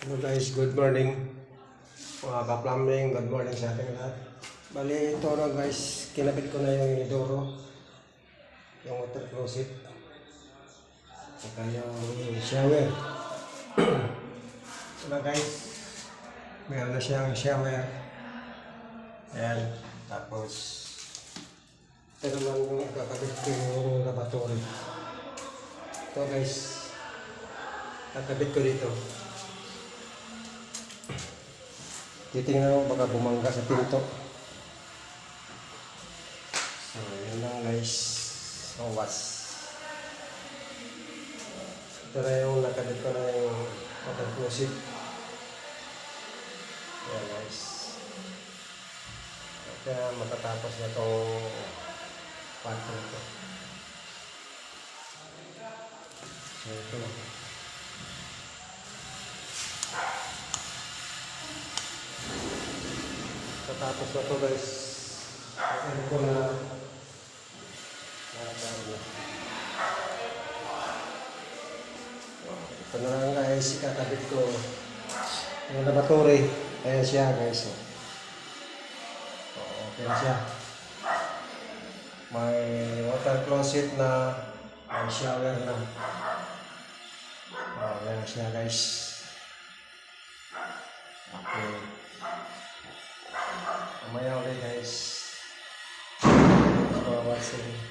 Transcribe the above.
Hello guys, good morning. Mga ka-plumbing, good morning sa ating lahat. Bali, ito na guys, kinabit ko na yung inidoro, yung water closet, saka yung shower. Ito na guys, meron na siyang shower. Ayan, tapos ito naman yung kakabit ko yung lavatory. Ito guys, kakabit ko dito. Titingnan mo baka bumangga sa pinto. So, yun lang guys. Awas. Ito na yung nakabit ko na yung water closet. Ayan guys. Kaya matatapos na itong part nito. So, ito. Tapos na ito guys, ano ko na ito na lang guys, ikakabit ko yung lavatory. Ayan siya guys. Okay na siya. May water closet na, may shower na. Ayan siya guys. Okay. Mamaya ulit guys. Thanks for watching.